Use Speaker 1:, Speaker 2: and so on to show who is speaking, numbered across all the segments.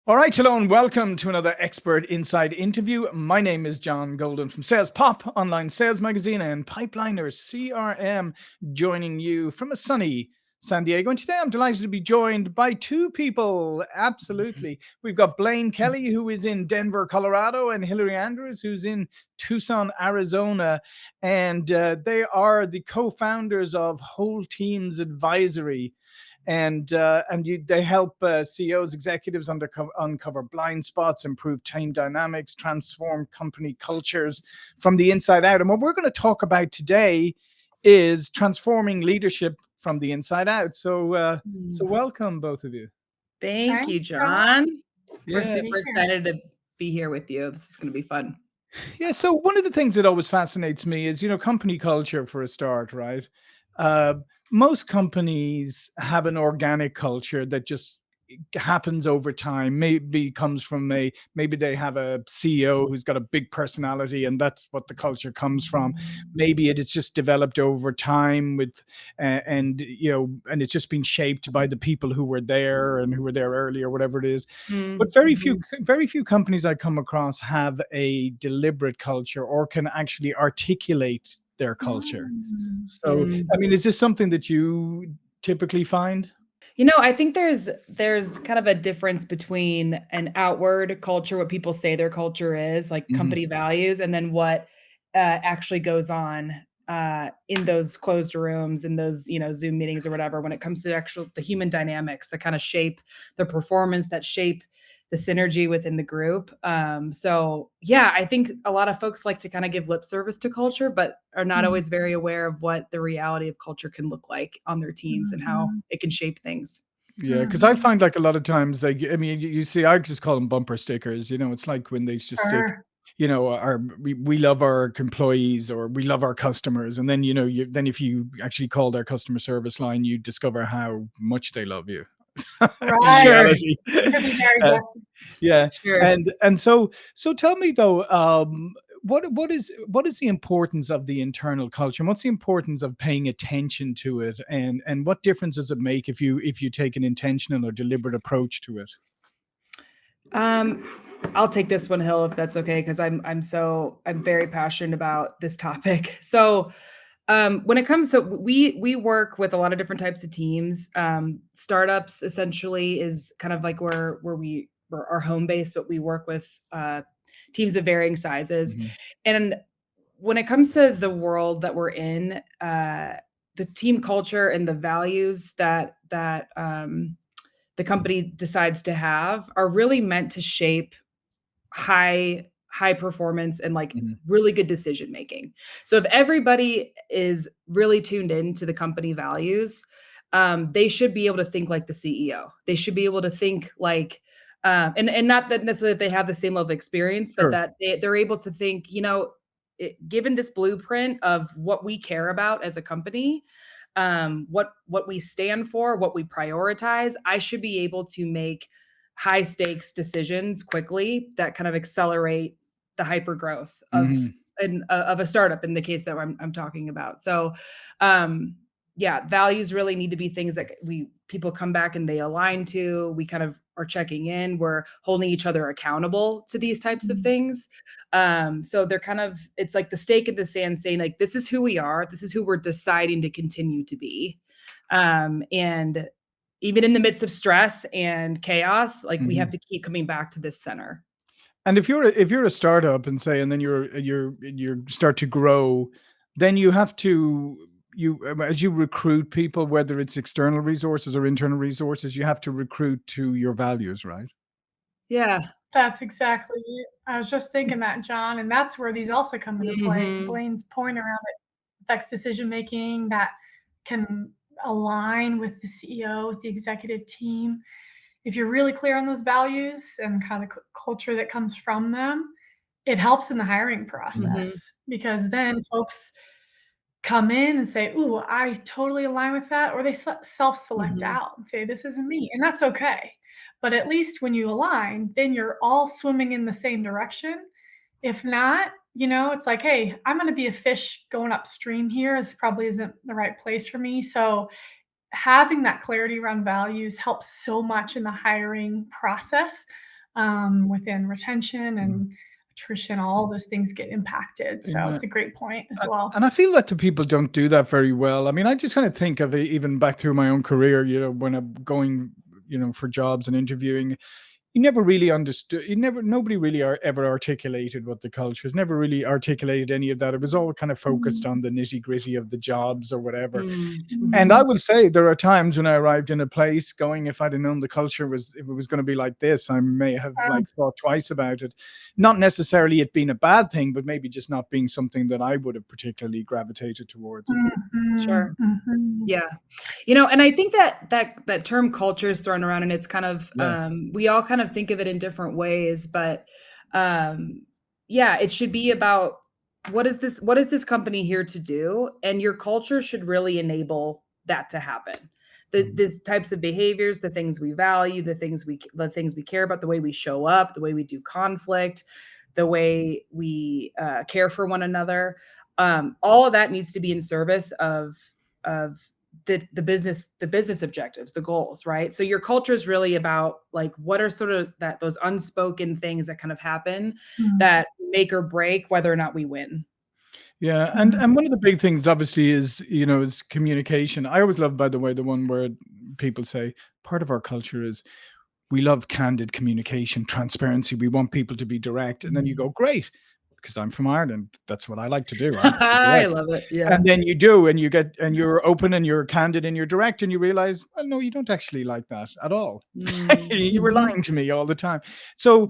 Speaker 1: All right, hello and welcome to another Expert Inside interview. My name is John Golden from Sales Pop, online sales magazine, and Pipeliner CRM, joining you from a sunny San Diego. And today I'm delighted to be joined by two people. Absolutely. We've got Blaine Kelly, who is in Denver, Colorado, and Hilary Andrews, who's in Tucson, Arizona. And they are the co founders of Whole Teams Advisory, they help CEOs, executives uncover blind spots, improve team dynamics, transform company cultures from the inside out. And what we're going to talk about today is transforming leadership from the inside out. So
Speaker 2: Mm.
Speaker 1: welcome, both of you.
Speaker 2: Thank you,
Speaker 3: Thanks, John.
Speaker 2: John. We're
Speaker 1: Yeah.
Speaker 3: Good to
Speaker 2: super
Speaker 3: be here.
Speaker 2: excited to be here with you. This is going to be fun.
Speaker 1: Yeah, so one of the things that always fascinates me is, company culture for a start, right? Uh, Most companies have an organic culture that just happens over time. Maybe comes from maybe they have a CEO who's got a big personality, and that's what the culture comes from. Maybe it is just developed over time and it's just been shaped by the people who were there and who were there early or whatever it is. But
Speaker 2: Mm-hmm.
Speaker 1: very few companies I come across have a deliberate culture or can actually articulate their culture.
Speaker 3: Mm.
Speaker 1: So, I mean, is this something that you typically find?
Speaker 2: I think there's kind of a difference between an outward culture, what people say their culture is, like
Speaker 1: Mhm.
Speaker 2: company values, and then what actually goes on in those closed rooms, in those Zoom meetings or whatever. When it comes to the human dynamics that kind of shape the performance, that shape the synergy within the group. So yeah, I think a lot of folks like to kind of give lip service to culture, but are not
Speaker 3: Mhm.
Speaker 2: always very aware of what the reality of culture can look like on their teams and how
Speaker 3: Mhm.
Speaker 2: it can shape things.
Speaker 1: Yeah, because I
Speaker 3: Mhm.
Speaker 1: find like a lot of times, like, I mean, you see, I just call them bumper stickers. It's like when they just stick,
Speaker 3: Sure.
Speaker 1: we love our employees or we love our customers. And then, then if you actually call their customer service line, you discover how much they love you in
Speaker 3: Right.
Speaker 2: Sure,
Speaker 1: reality.
Speaker 3: It could be very
Speaker 1: Uh,
Speaker 3: different.
Speaker 1: Yeah,
Speaker 2: sure.
Speaker 1: and so tell me though, what is the importance of the internal culture, and what's the importance of paying attention to it, and what difference does it make if you take an intentional or deliberate approach to it?
Speaker 2: Um, I'll take this one, Hill, if that's okay, because I'm very passionate about this topic. So when it comes to we work with a lot of different types of teams. Startups essentially is kind of like where our home base, but we work with teams of varying sizes.
Speaker 1: Mhm,
Speaker 2: And when it comes to the world that we're in, the team culture and the values that the company decides to have are really meant to shape high performance and like
Speaker 1: mhm,
Speaker 2: really good decision making. So if everybody is really tuned in to the company values, they should be able to think like the CEO. They should be able to think like and not that necessarily that they have the same level of experience, but
Speaker 1: sure,
Speaker 2: that they're able to think, given this blueprint of what we care about as a company, what we stand for, what we prioritize, I should be able to make high stakes decisions quickly that kind of accelerate the hyper growth
Speaker 1: mhm,
Speaker 2: of a startup in the case that I'm talking about. So, um, yeah, values really need to be things that we people come back and they align to. We kind of are checking in. We're holding each other accountable to these types of
Speaker 3: Mhm.
Speaker 2: things. So they're kind of it's like the stake in the sand, saying like, this is who we are. This is who we're deciding to continue to be. And even in the midst of stress and chaos, like we have
Speaker 1: mhm.
Speaker 2: to keep coming back to this center.
Speaker 1: And if you're a startup and say, and then you start to grow, then you have to as you recruit people, whether it's external resources or internal resources, you have to recruit to your values, right?
Speaker 2: Yeah.
Speaker 3: That's exactly it. I was just thinking that, John, and that's where these also come into play. To
Speaker 2: Mhm.
Speaker 3: Blaine's point around it affects decision making that can align with the CEO, with the executive team. If you're really clear on those values and kind of culture that comes from them, it helps in the hiring
Speaker 2: Mhm.
Speaker 3: process because then folks come in and say, "Ooh, I totally align with that," or they self-select
Speaker 2: Mhm.
Speaker 3: out and say, "This isn't me," and that's okay. But at least when you align, then you're all swimming in the same direction. If not, it's like, "Hey, I'm gonna be a fish going upstream here. This probably isn't the right place for me." So having that clarity around values helps so much in the hiring process, within retention and attrition, all those things get impacted. So
Speaker 1: Yeah.
Speaker 3: it's a great point as well.
Speaker 1: And I feel that the people don't do that very well. I mean, I just kind of think of it even back through my own career, when I'm going, for jobs and interviewing. You never really understood. Nobody really ever articulated what the culture is. Never really articulated any of that. It was all kind of focused on the nitty gritty of the jobs or whatever. And I will say there are times when I arrived in a place going, if I'd have known the culture if it was going to be like this, I may have thought twice about it. Not necessarily it being a bad thing, but maybe just not being something that I would have particularly gravitated towards.
Speaker 2: Sure. Yeah. And I think that term culture is thrown around, and it's kind of, we all kind of think of it in different ways, but it should be about what is this company here to do? And your culture should really enable that to happen. These types of behaviors, the things we value, the things we care about, the way we show up, the way we do conflict, the way we care for one another. All of that needs to be in service of the business objectives, the goals, right? So your culture is really about like, what are sort of those unspoken things that kind of happen that make or break whether or not we win.
Speaker 1: Yeah, and one of the big things obviously is communication. I always love, by the way, the one where people say part of our culture is we love candid communication, transparency. We want people to be direct. And then you go, great, because I'm from Ireland. That's what I like to do.
Speaker 2: I love it. Yeah.
Speaker 1: And then you do, and you're open and you're candid and you're direct, and you realize, well, no, you don't actually like that at all. You were lying to me all the time. So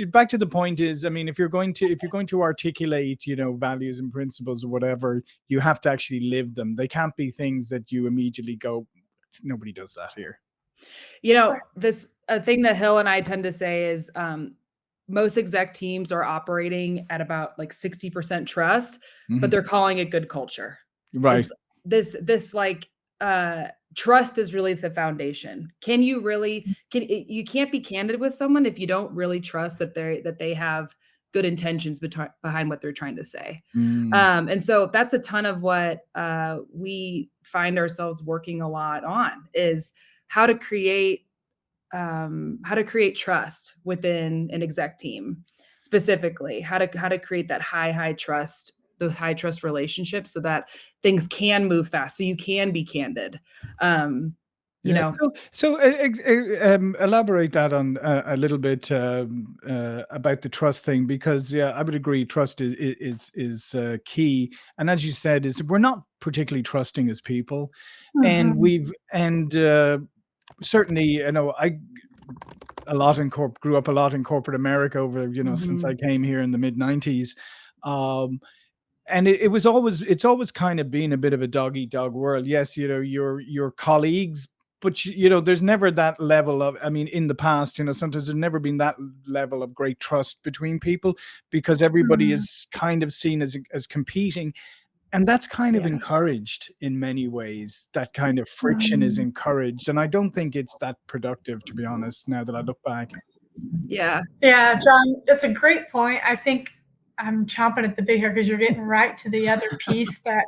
Speaker 1: back to the point is, I mean, if you're going to articulate, values and principles or whatever, you have to actually live them. They can't be things that you immediately go, nobody does that here.
Speaker 2: This a thing that Hill and I tend to say is most exec teams are operating at about like 60% trust, but they're calling it good culture.
Speaker 1: Right.
Speaker 2: It's this like trust is really the foundation. You can't be candid with someone if you don't really trust that they have good intentions behind what they're trying to say. And so that's a ton of what we find ourselves working a lot on, is how to create trust within an exec team, specifically how to create that high trust, those high trust relationships, so that things can move fast, so you can be candid.
Speaker 1: So elaborate that on a little bit about the trust thing, because I would agree trust is key. And as you said, is we're not particularly trusting as people, and certainly, I grew up a lot in corporate America over, since I came here in the mid 90s. And it's always kind of been a bit of a dog eat dog world. Yes, your colleagues, but there's never that level of, I mean, in the past, sometimes there's never been that level of great trust between people, because everybody is kind of seen as competing. And that's kind of encouraged in many ways. That kind of friction is encouraged. And I don't think it's that productive, to be honest, now that I look back.
Speaker 3: Yeah, John, that's a great point. I think I'm chomping at the bit here because you're getting right to the other piece that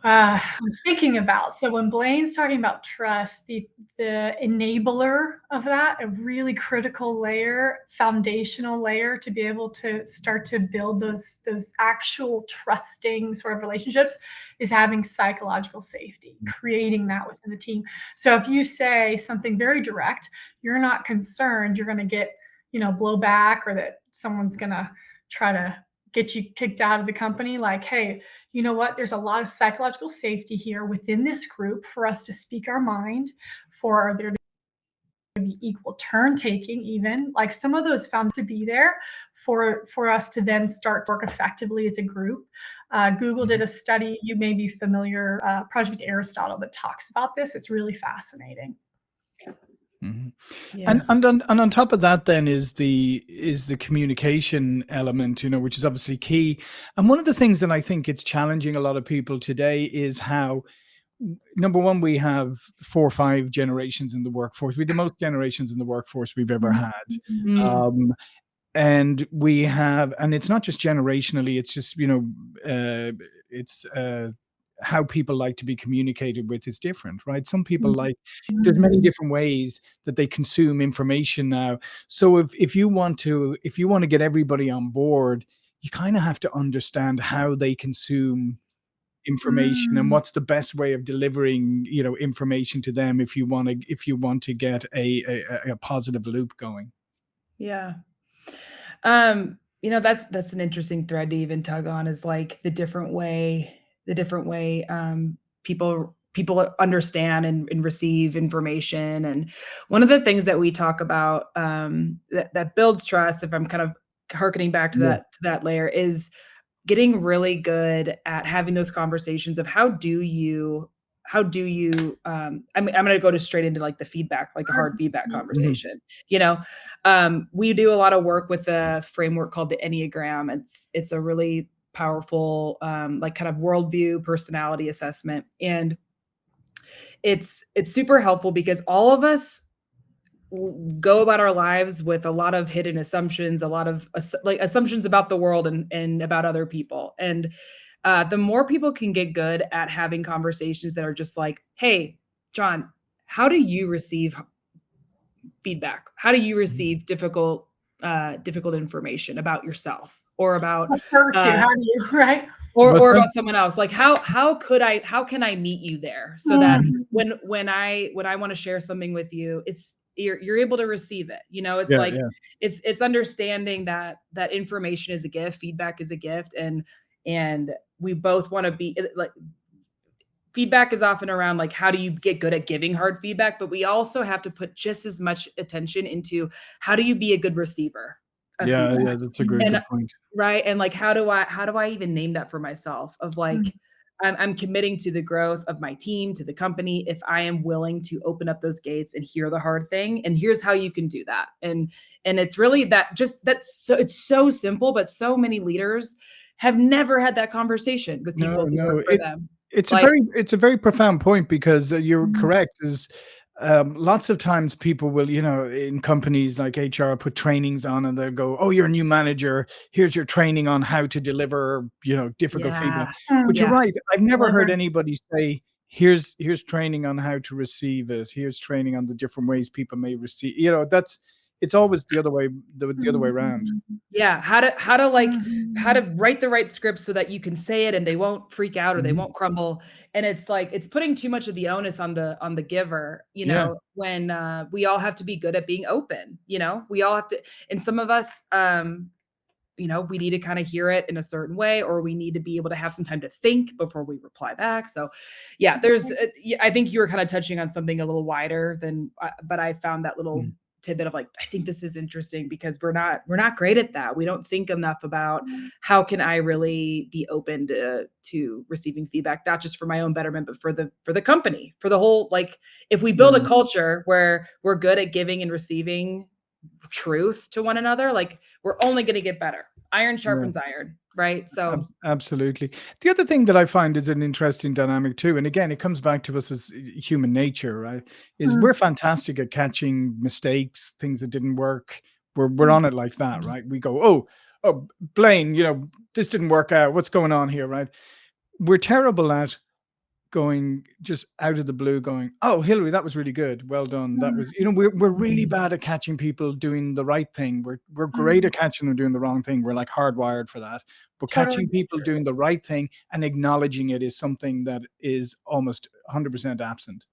Speaker 3: I'm thinking about. So when Blayne's talking about trust, the enabler of that, a really critical layer, foundational layer to be able to start to build those actual trusting sort of relationships, is having psychological safety, creating that within the team. So if you say something very direct, you're not concerned you're going to get, blowback, or that someone's going to try to get you kicked out of the company. Like, hey, you know what? There's a lot of psychological safety here within this group for us to speak our mind, for there to be equal turn taking, even like some of those found to be there for us to then start to work effectively as a group. Google did a study, you may be familiar, Project Aristotle, that talks about this. It's really fascinating.
Speaker 1: And on top of that, then is the communication element, which is obviously key. And one of the things that I think it's challenging a lot of people today is how, number one, we have 4 or 5 generations in the workforce. We have the most generations in the workforce we've ever had. And it's not just generationally, it's just, it's how people like to be communicated with is different, right? Some people
Speaker 3: Mhm.
Speaker 1: like, there's many different ways that they consume information now. So if you want to get everybody on board, you kind of have to understand how they consume information and
Speaker 3: Mm.
Speaker 1: what's the best way of delivering, information to them if you want to get a positive loop going.
Speaker 2: Yeah. That's an interesting thread to even tug on, is like the different way people understand and receive information. And one of the things that we talk about, that builds trust, if I'm kind of harkening back to
Speaker 1: Yeah.
Speaker 2: that layer, is getting really good at having those conversations of I'm going to go to straight into like the feedback, like a hard feedback
Speaker 1: Mhm.
Speaker 2: conversation. We do a lot of work with a framework called the Enneagram. It's a really powerful, like kind of worldview personality assessment. And it's super helpful because all of us go about our lives with a lot of hidden assumptions, a lot of like assumptions about the world and about other people. And the more people can get good at having conversations that are just like, "Hey, John, how do you receive feedback? How do you receive difficult information about yourself or about
Speaker 3: Prefer to,
Speaker 2: uh,
Speaker 3: how do you, right?
Speaker 1: What's
Speaker 2: or
Speaker 1: that?
Speaker 2: about someone else? Like how can I meet you there so that
Speaker 1: Mhm.
Speaker 3: Mhm.
Speaker 2: when I want to share something with you, you're able to receive it. It's
Speaker 1: Yeah,
Speaker 2: like
Speaker 1: yeah.
Speaker 2: it's understanding that information is a gift, feedback is a gift, and we both want to be like, feedback is often around like how do you get good at giving hard feedback, but we also have to put just as much attention into how do you be a good receiver of
Speaker 1: Yeah,
Speaker 2: feedback.
Speaker 1: yeah, that's a great
Speaker 2: And
Speaker 1: good point.
Speaker 2: right, and like how do I even name that for myself, of
Speaker 3: Mhm.
Speaker 2: like I'm committing to the growth of my team, to the company, if I am willing to open up those gates and hear the hard thing, and here's how you can do that. And it's really it's so simple, but so many leaders have never had that conversation with
Speaker 1: No,
Speaker 2: people who work
Speaker 1: no,
Speaker 2: for them.
Speaker 1: it's a
Speaker 2: Like,
Speaker 1: very profound point because, you're
Speaker 3: Mhm.
Speaker 1: correct, is, lots of times people will, in companies like HR, put trainings on and they'll go, "Oh, you're a new manager. Here's your training on how to deliver, difficult feedback."
Speaker 2: yeah,
Speaker 1: But you're
Speaker 3: Mhm.
Speaker 2: yeah,
Speaker 1: right. I've never heard
Speaker 3: Deliver.
Speaker 1: anybody say, "Here's training on how to receive it. Here's training on the different ways people may receive." It's always the other way around.
Speaker 3: Mhm.
Speaker 2: yeah. How to
Speaker 3: Mhm.
Speaker 2: write the right script so that you can say it and they won't freak out or they
Speaker 1: Mhm.
Speaker 2: won't crumble. And it's like it's putting too much of the onus on the giver,
Speaker 1: Yeah.
Speaker 2: when we all have to be good at being open. We all have to, and some of us, we need to kind of hear it in a certain way, or we need to be able to have some time to think before we reply back. So, yeah, I think you were kind of touching on something a little wider than, but I found that little
Speaker 1: Mhm.
Speaker 2: tidbit of like, I think this is interesting because we're not great at that. We don't think enough about how can I really be open to receiving feedback, not just for my own betterment, but for the company, for the whole, like, if we build a
Speaker 1: Yeah.
Speaker 2: culture where we're good at giving and receiving truth to one another, like we're only going to get better. Iron
Speaker 1: Yeah.
Speaker 2: sharpens iron, right? So,
Speaker 1: Absolutely. The other thing that I find is an interesting dynamic too, and again, it comes back to us as human nature, right? Is we're
Speaker 3: Mhm.
Speaker 1: fantastic at catching mistakes, things that didn't work. We're
Speaker 3: Mhm.
Speaker 1: on it like that, right? We go, oh, Blaine, this didn't work out. What's going on here, right? We're terrible at going just out of the blue, going, "Oh, Hilary, that was really good. Well done. That
Speaker 3: Mhm.
Speaker 1: was," we're really bad at catching people doing the right thing. We're great
Speaker 3: Mhm.
Speaker 1: at catching them doing the wrong thing. We're like hardwired for that. But
Speaker 3: Totally.
Speaker 1: catching people doing the right thing and acknowledging it is something that is almost 100% absent.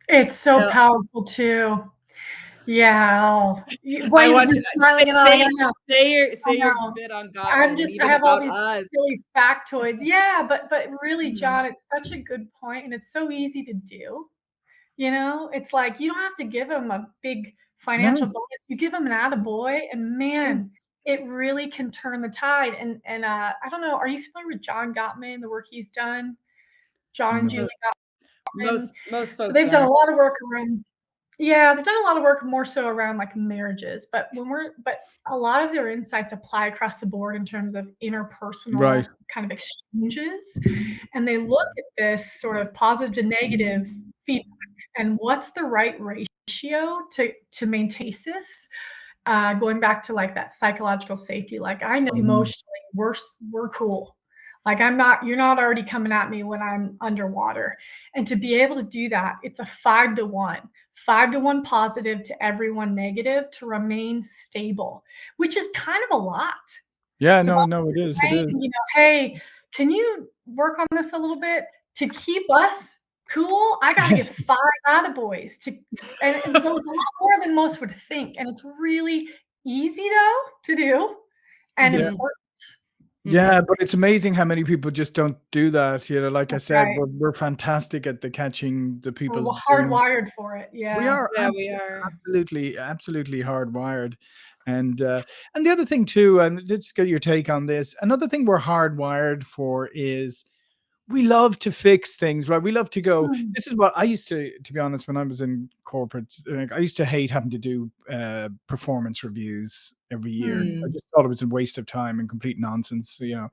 Speaker 3: It's so
Speaker 2: Hill,
Speaker 3: powerful too. Yeah. Oh,
Speaker 2: I
Speaker 3: Blaine's
Speaker 2: want
Speaker 3: just
Speaker 2: you
Speaker 3: smiling and all. I know. I
Speaker 2: say your
Speaker 3: know.
Speaker 2: bit on Gottman and
Speaker 3: I
Speaker 2: even
Speaker 3: have all
Speaker 2: about
Speaker 3: these
Speaker 2: us.
Speaker 3: silly factoids. Yeah, but really,
Speaker 2: Mm,
Speaker 3: John, it's such a good point, and it's so easy to do. It's like you don't have to give them a big financial
Speaker 1: No,
Speaker 3: bonus. You give them an attaboy, and
Speaker 1: yeah,
Speaker 3: man, it really can turn the tide. And I don't know, are you familiar with John Gottman, the work he's done? John and
Speaker 1: no.
Speaker 3: Julie
Speaker 2: mo-
Speaker 3: Gottman.
Speaker 2: most
Speaker 3: So
Speaker 2: folks
Speaker 3: they've done a
Speaker 2: aren't.
Speaker 3: lot of work around, yeah, they've done a lot of work more so around like marriages, but a lot of their insights apply across the board in terms of
Speaker 1: Right.
Speaker 3: interpersonal kind of exchanges. And they look at this sort of positive to negative feedback and what's the right ratio to maintain basis, going back to like that psychological safety. Like I know
Speaker 1: Mhm.
Speaker 3: emotionally we're cool. Like you're not already coming at me when I'm underwater. And to be able to do that, it's a 5-to-1, 5-to-1 positive to everyone negative to remain stable, which is kind of a lot.
Speaker 1: Yeah,
Speaker 3: So if
Speaker 1: no, it
Speaker 3: I'm
Speaker 1: is. It
Speaker 3: saying,
Speaker 1: is.
Speaker 3: hey, can you work on this a little bit to keep us cool? I got to get 5 attaboys and so it's a lot more than most would think. And it's really easy though to do and
Speaker 1: Yeah.
Speaker 2: Mhm.
Speaker 3: important.
Speaker 1: Yeah, but it's amazing how many people just don't do that. Like I
Speaker 3: That's
Speaker 1: said,
Speaker 3: right.
Speaker 1: we're fantastic at the catching the
Speaker 3: We're
Speaker 1: people doing.
Speaker 3: hardwired for it.
Speaker 1: We
Speaker 3: Yeah.
Speaker 1: are
Speaker 2: Yeah, we are.
Speaker 1: absolutely hardwired. And the other thing too, and let's get your take on this. Another thing we're hardwired for is we love to fix things, right? We love to go.
Speaker 3: Mm,
Speaker 1: This is what I used to be honest, when I was in corporate, like, I used to hate having to do performance reviews every year. I
Speaker 2: Mm.
Speaker 1: just thought it was a waste of time and complete nonsense.
Speaker 3: mm.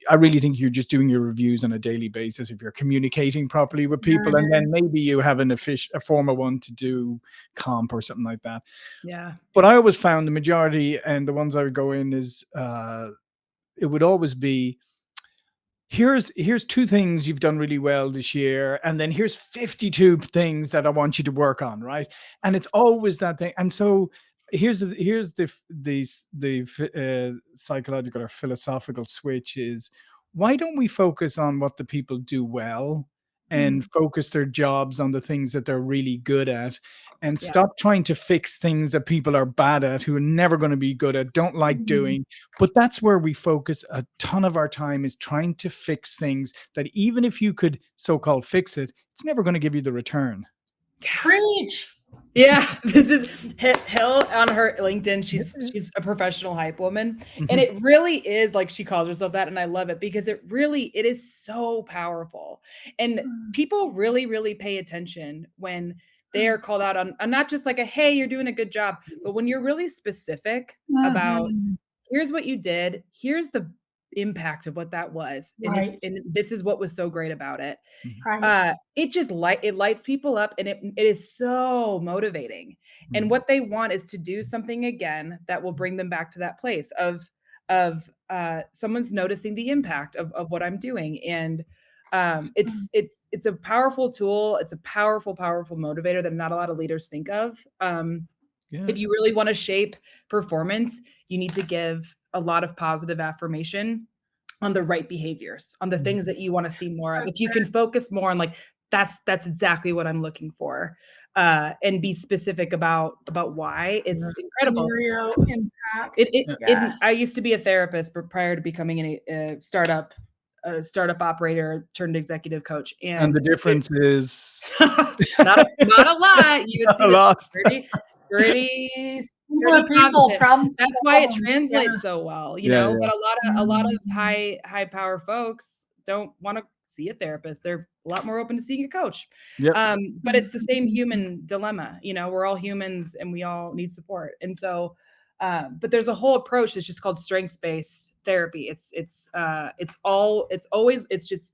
Speaker 1: I really think you're just doing your reviews on a daily basis if you're communicating properly with
Speaker 3: There
Speaker 1: people,
Speaker 3: it
Speaker 1: and then
Speaker 3: is.
Speaker 1: maybe you have a formal one to do comp or something like that.
Speaker 2: Yeah.
Speaker 1: But I always found the majority and the ones I would go in is it would always be, here's two things you've done really well this year, and then here's 52 things that I want you to work on, right? And it's always that thing. And so here's the psychological or philosophical switch is, why don't we focus on what the people do well and
Speaker 3: Mm,
Speaker 1: focus their jobs on the things that they're really good at, and
Speaker 2: Yeah.
Speaker 1: stop trying to fix things that people are bad at, who are never going to be good at, don't like
Speaker 3: mm.
Speaker 1: doing. But that's where we focus a ton of our time, is trying to fix things that, even if you could so-called fix it, it's never going to give you the return.
Speaker 3: Preach.
Speaker 2: Yeah, this is Hill on her LinkedIn. She's a professional hype woman, and
Speaker 1: Mhm,
Speaker 2: it really is, like, she calls herself that, and I love it because it is so powerful, and
Speaker 3: Mm,
Speaker 2: people really pay attention when they
Speaker 3: mm,
Speaker 2: are called out on not just like a hey, you're doing a good job, but when you're really specific about
Speaker 3: mhm.
Speaker 2: here's what you did, here's the impact of what that was,
Speaker 3: Right.
Speaker 2: and this is what was so great about it.
Speaker 1: mhm,
Speaker 3: Right.
Speaker 2: It just it lights people up, and it is so motivating. And
Speaker 1: mhm.
Speaker 2: what they want is to do something again that will bring them back to that place of someone's noticing the impact of what I'm doing. And
Speaker 3: Mm,
Speaker 2: it's a powerful tool. It's a powerful motivator that not a lot of leaders think of.
Speaker 1: Yeah.
Speaker 2: If you really want to shape performance, you need to give a lot of positive affirmation on the right behaviors, on the
Speaker 1: Mhm.
Speaker 2: things that you wanna see more of.
Speaker 3: that's
Speaker 2: If you can focus more on, like, that's exactly what I'm looking for, and be specific about why,
Speaker 1: Yeah.
Speaker 2: it's incredible.
Speaker 3: scenario
Speaker 2: It
Speaker 3: impact.
Speaker 2: it
Speaker 1: Yeah.
Speaker 2: it I
Speaker 3: Yes.
Speaker 2: used to be a therapist, but prior to becoming a startup operator turned executive coach,
Speaker 1: And
Speaker 2: and
Speaker 1: the
Speaker 2: it
Speaker 1: difference is
Speaker 2: not a lot. You would
Speaker 1: a
Speaker 2: see that
Speaker 1: lot.
Speaker 2: pretty
Speaker 3: People
Speaker 2: pretty
Speaker 3: are people,
Speaker 2: positive.
Speaker 3: problems
Speaker 2: That's
Speaker 3: are
Speaker 2: why it
Speaker 3: problems. Yeah.
Speaker 2: translates so well,
Speaker 1: Yeah,
Speaker 2: but
Speaker 1: yeah.
Speaker 2: a lot of
Speaker 3: Mhm.
Speaker 2: high power folks don't wanna see a therapist. They're a lot more open to seeing a coach.
Speaker 1: Yep.
Speaker 2: But it's the same
Speaker 3: Mhm.
Speaker 2: human dilemma, we're all humans and we all need support. And so, but there's a whole approach that's just called strengths-based therapy. It's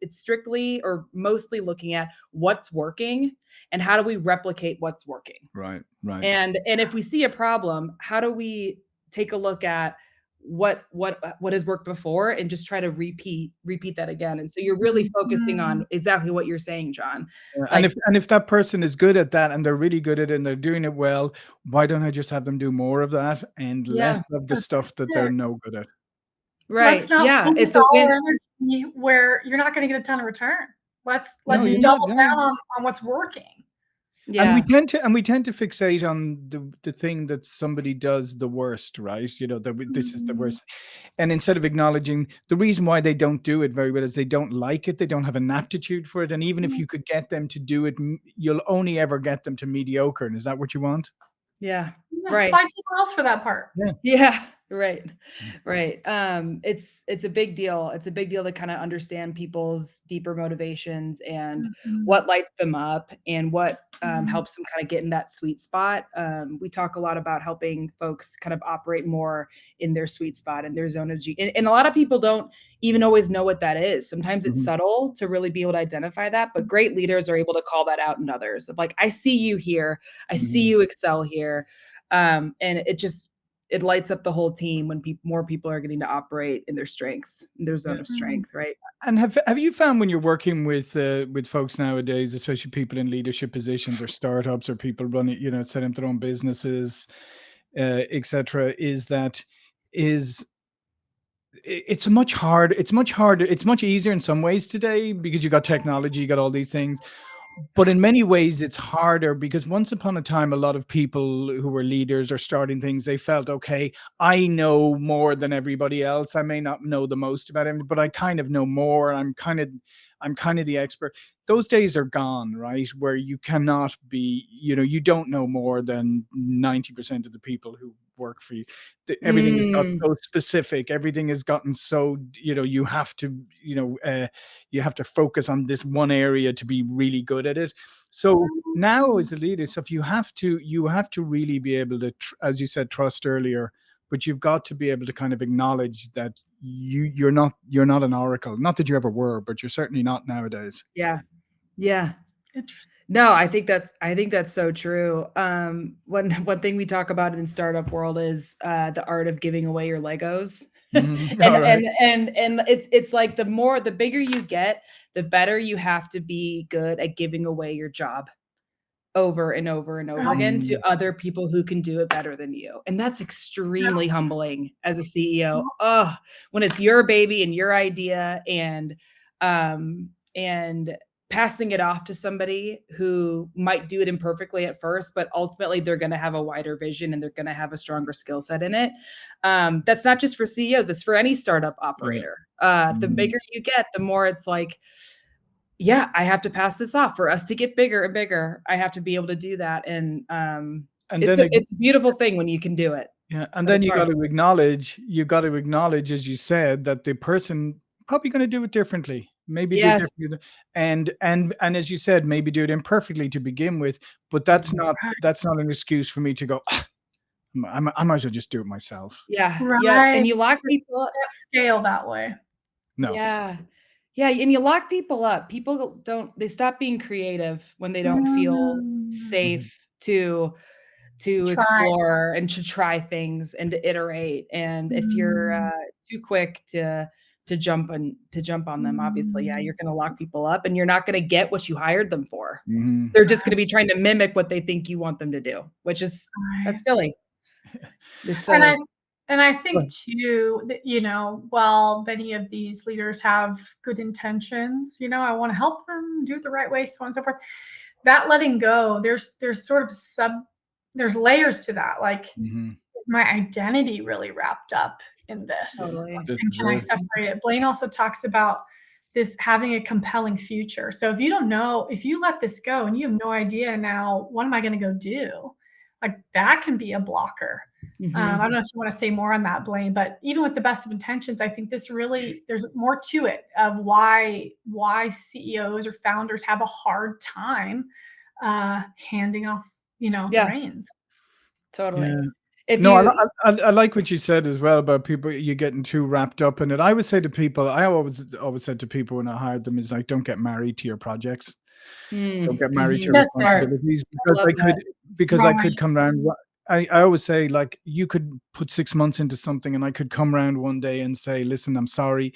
Speaker 2: strictly or mostly looking at what's working and how do we replicate what's working.
Speaker 1: Right, right.
Speaker 2: And if we see a problem, how do we take a look at what has worked before and just try to repeat that again? And so you're really focusing
Speaker 3: Mhm.
Speaker 2: on exactly what you're saying, John.
Speaker 1: Yeah, and
Speaker 2: Like,
Speaker 1: if that person is good at that and they're really good at it and they're doing it well, why don't I just have them do more of that and less
Speaker 2: yeah,
Speaker 1: of the
Speaker 3: That's
Speaker 1: stuff that they're
Speaker 3: it.
Speaker 1: no good at?
Speaker 3: Let's
Speaker 2: right.
Speaker 3: not
Speaker 2: Yeah.
Speaker 3: focus
Speaker 2: So
Speaker 3: all our
Speaker 2: when
Speaker 3: energy where you're not gonna get a ton of return.
Speaker 1: No,
Speaker 3: Let's
Speaker 1: you're
Speaker 2: Mhm.
Speaker 1: not.
Speaker 3: double
Speaker 1: Yeah.
Speaker 3: down on what's working.
Speaker 1: And we
Speaker 2: Yeah.
Speaker 1: tend to fixate on the thing that somebody does the worst, right? This is the
Speaker 3: Mhm.
Speaker 1: worst. And instead of acknowledging the reason why they don't do it very well is they don't like it, they don't have an aptitude for it. And even if
Speaker 3: Mhm.
Speaker 1: you could get them to do it, you'll only ever get them to mediocre. And is that what you want?
Speaker 2: Yeah.
Speaker 3: Yeah,
Speaker 2: Right.
Speaker 3: find someone else for that part.
Speaker 1: Yeah.
Speaker 2: Yeah, right.
Speaker 1: Mm,
Speaker 2: Right. It's a big deal. It's a big deal to kind of understand people's deeper motivations and
Speaker 3: Mhm.
Speaker 2: what lights them up and what
Speaker 3: Mhm.
Speaker 2: helps them kind of get in that sweet spot. We talk a lot about helping folks kind of operate more in their sweet spot and their zone of G. And a lot of people don't even always know what that is. Sometimes it's
Speaker 1: mhm,
Speaker 2: subtle to really be able to identify that, but great leaders are able to call that out in others. Of like, I see you here. I see
Speaker 1: mhm.
Speaker 2: you excel here. And it just it lights up the whole team when more people are getting to operate in their strengths, in their zone
Speaker 1: Yeah.
Speaker 2: of
Speaker 3: Mm.
Speaker 2: strength, right?
Speaker 1: And have you found when you're working with folks nowadays, especially people in leadership positions or startups or people running, setting up their own businesses, etc., is that is it's much harder, it's much easier in some ways today because you got technology, you got all these things. But in many ways, it's harder because once upon a time, a lot of people who were leaders or starting things, they felt, okay, I know more than everybody else. I may not know the most about everything, but I kind of know more. I'm kind of the expert. Those days are gone, right? Where you cannot be, you don't know more than 90% of the people who work for you. Everything has got
Speaker 2: Mm,
Speaker 1: so specific. Everything has gotten so, you have to, you have to focus on this one area to be really good at it. So now as a leader, so if you have to really be able to as you said, trust earlier, but you've got to be able to kind of acknowledge that you're not an oracle. Not that you ever were, but you're certainly not nowadays.
Speaker 2: yeah. Yeah.
Speaker 3: Interesting.
Speaker 2: No, I think that's so true. One thing we talk about in startup world is the art of giving away your Legos.
Speaker 1: Mhm.
Speaker 2: and
Speaker 1: All right.
Speaker 2: and it's like the bigger you get, the better you have to be good at giving away your job over and over and over
Speaker 3: Oh,
Speaker 2: again to
Speaker 1: Mm,
Speaker 2: other people who can do it better than you. And that's extremely
Speaker 3: yeah.
Speaker 2: humbling as a CEO. Oh, when it's your baby and your idea and passing it off to somebody who might do it imperfectly at first, but ultimately they're going to have a wider vision and they're going to have a stronger skill set in it. That's not just for CEOs, it's for any startup
Speaker 1: yeah.
Speaker 2: operator. The
Speaker 1: Mm.
Speaker 2: bigger you get, the more it's like, yeah, I have to pass this off for us to get bigger and bigger. I have to be able to do that. And
Speaker 1: And
Speaker 2: it's
Speaker 1: then
Speaker 2: a it's a beautiful thing when you can do it,
Speaker 1: Yeah, and
Speaker 2: but
Speaker 1: then
Speaker 2: it's hard.
Speaker 1: you got to acknowledge, as you said, that the person probably going to do it differently. Maybe do it
Speaker 2: Yes.
Speaker 1: differently, and as you said, maybe do it imperfectly to begin with. But
Speaker 2: Mhm.
Speaker 1: that's not an excuse for me to go. "Ah, I might as well just do it myself."
Speaker 2: Yeah. Yep.
Speaker 3: Right.
Speaker 2: And you lock
Speaker 3: Just
Speaker 2: people
Speaker 3: can't scale that way.
Speaker 1: No.
Speaker 2: Yeah. Yeah, and you lock people up. People don't they stop being creative when they don't feel
Speaker 3: Mm.
Speaker 1: Mhm.
Speaker 2: safe to
Speaker 3: Try.
Speaker 2: explore and to try things and to iterate. And if you're
Speaker 3: Mm.
Speaker 2: too quick to jump on them, obviously, yeah,
Speaker 3: Mm.
Speaker 2: you're going to lock people up, and you're not going to get what you hired them for.
Speaker 1: Mhm.
Speaker 2: They're just going to be trying to mimic what they think you want them to do, which is
Speaker 3: Right.
Speaker 2: that's silly. It's
Speaker 3: And I
Speaker 2: silly.
Speaker 3: and I
Speaker 1: Go
Speaker 3: think
Speaker 1: ahead.
Speaker 3: too that, while many of these leaders have good intentions, I want to help them do it the right way, so on and so forth. That letting go, there's sort of there's layers to that. Like,
Speaker 1: Mhm.
Speaker 3: is my identity really wrapped up in this?
Speaker 2: Totally.
Speaker 1: This
Speaker 3: And
Speaker 1: is
Speaker 3: can I
Speaker 1: it.
Speaker 3: separate it? Blaine also talks about this having a compelling future. So if you don't know, if you let this go and you have no idea now, what am I going to go do? Like that can be a blocker. I don't
Speaker 2: Mhm.
Speaker 3: know if you want to say more on that, Blaine, but even with the best of intentions, I think this really there's more to it of why CEOs or founders have a hard time handing off, the
Speaker 2: Yeah,
Speaker 3: reins.
Speaker 2: totally.
Speaker 1: Yeah.
Speaker 2: If
Speaker 1: No,
Speaker 2: you
Speaker 1: I like what you said as well about people you getting too wrapped up in it. I would say to people, I always said to people when I hired them is like, don't get married to your projects. Don't get married to
Speaker 2: mhm.
Speaker 1: your
Speaker 3: That's it.
Speaker 2: Smart.
Speaker 1: responsibilities
Speaker 2: I
Speaker 1: because
Speaker 2: love that.
Speaker 1: I
Speaker 3: Right.
Speaker 1: could come around. I always say like you could put 6 months into something and I could come around one day and say, listen, I'm sorry.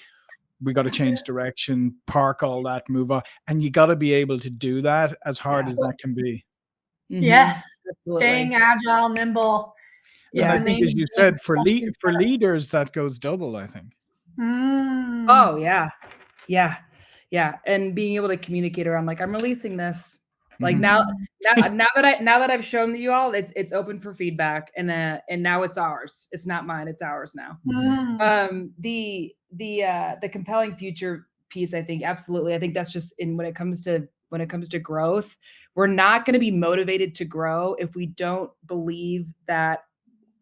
Speaker 1: We got to
Speaker 3: That's it.
Speaker 1: change direction, park all that, move on. And you got to be able to do that as hard
Speaker 2: Yeah.
Speaker 1: as that can be.
Speaker 2: Mhm.
Speaker 3: Yes,
Speaker 2: Absolutely.
Speaker 3: staying agile, nimble
Speaker 1: And
Speaker 3: is
Speaker 1: I
Speaker 3: the
Speaker 2: Yeah.
Speaker 1: think
Speaker 3: name
Speaker 1: as
Speaker 3: of the
Speaker 1: you
Speaker 3: game,
Speaker 1: said,
Speaker 3: especially in
Speaker 1: for
Speaker 3: startups.
Speaker 1: leaders, that goes double, I think.
Speaker 3: Mm.
Speaker 2: Oh, yeah. Yeah. Yeah, and being able to communicate around, like, "I'm releasing this." Like,
Speaker 1: Mhm.
Speaker 3: Mm.
Speaker 2: now that I've shown you all, it's open for feedback, and now it's ours. It's not mine, it's ours now.
Speaker 1: Mhm.
Speaker 3: Mm.
Speaker 2: The compelling future piece, I think, absolutely. I think that's just in when it comes to growth, we're not gonna be motivated to grow if we don't believe that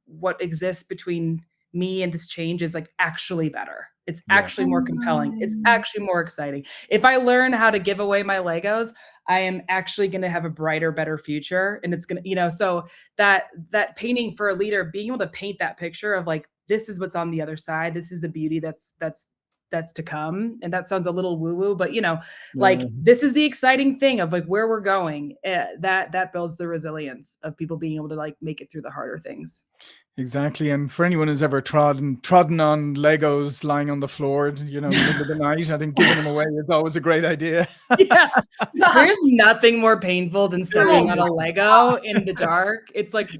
Speaker 2: what exists between me and this change is like actually better. It's
Speaker 1: Yeah.
Speaker 2: actually more compelling. It's
Speaker 3: Mm.
Speaker 2: actually more exciting. If I learn how to give away my Legos, I am actually going to have a brighter, better future. And it's going to, so that painting for a leader, being able to paint that picture of like, this is what's on the other side. This is the beauty that's to come. And that sounds a little woo woo, but like
Speaker 1: Yeah.
Speaker 2: this is the exciting thing of like where we're going. That builds the resilience of people being able to like make it through the harder things.
Speaker 1: Exactly. And for anyone who's ever trodden on Legos lying on the floor, in the middle of the night, I think giving them away is always a great idea.
Speaker 2: Yeah. There's
Speaker 3: Yes.
Speaker 2: nothing more painful than
Speaker 1: There
Speaker 2: stepping
Speaker 3: Oh
Speaker 2: on
Speaker 1: is
Speaker 2: a
Speaker 3: my
Speaker 2: Lego
Speaker 3: gosh.
Speaker 2: in the dark. It's like,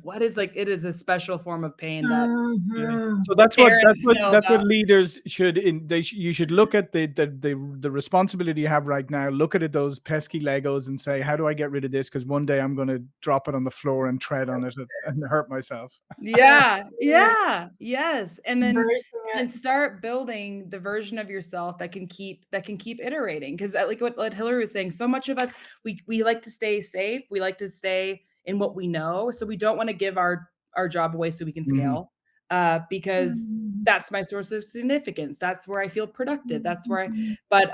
Speaker 2: it is a special form of pain that
Speaker 1: Yeah.
Speaker 3: Mhm.
Speaker 1: So that's what
Speaker 2: parents know about.
Speaker 1: leaders should you should look at the responsibility you have right now. Look at those pesky Legos and say, how do I get rid of this? Because one day I'm going to drop it on the floor and tread on it and hurt myself.
Speaker 3: That's
Speaker 2: Yeah,
Speaker 3: it.
Speaker 2: yeah, yes, and
Speaker 3: Embracing
Speaker 2: then
Speaker 3: it.
Speaker 2: start building the version of yourself that can keep iterating. Because like what Hillary was saying, so much of us we like to stay safe, we like to stay in what we know, so we don't want to give our job away so we can
Speaker 1: Mhm.
Speaker 2: scale. Because
Speaker 3: Mhm.
Speaker 2: that's my source of significance. That's where I feel productive. That's where
Speaker 3: Mhm.
Speaker 2: but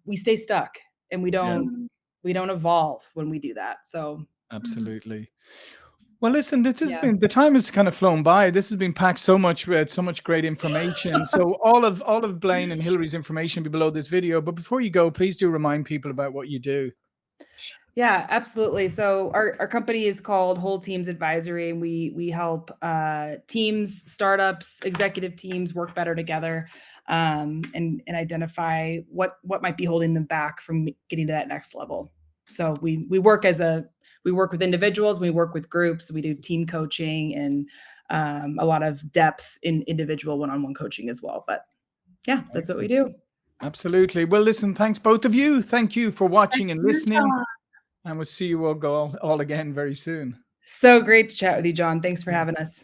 Speaker 2: we stay stuck and
Speaker 1: Yeah,
Speaker 3: Mhm.
Speaker 2: we don't evolve when we do that. So
Speaker 3: Mhm.
Speaker 1: absolutely. Well, listen, this has
Speaker 2: yeah.
Speaker 1: been the time has kind of flown by. This has been packed so much with so much great information. So all of Blaine and Hillary's information will be below this video. But before you go, please do remind people about what you do.
Speaker 2: Yeah, absolutely. So our company is called Whole Teams Advisory, and we help teams, startups, executive teams work better together, and identify what might be holding them back from getting to that next level. So we work with individuals, we work with groups, we do team coaching and a lot of depth in individual one-on-one coaching as well. But yeah, that's what we
Speaker 1: Excellent.
Speaker 2: do.
Speaker 1: Absolutely. Well, listen, thanks both of you. Thank you for
Speaker 3: Thank
Speaker 1: watching and
Speaker 3: you,
Speaker 1: listening.
Speaker 3: John.
Speaker 1: And we'll see you all again very soon.
Speaker 2: So great to chat with you, John. Thanks for having us.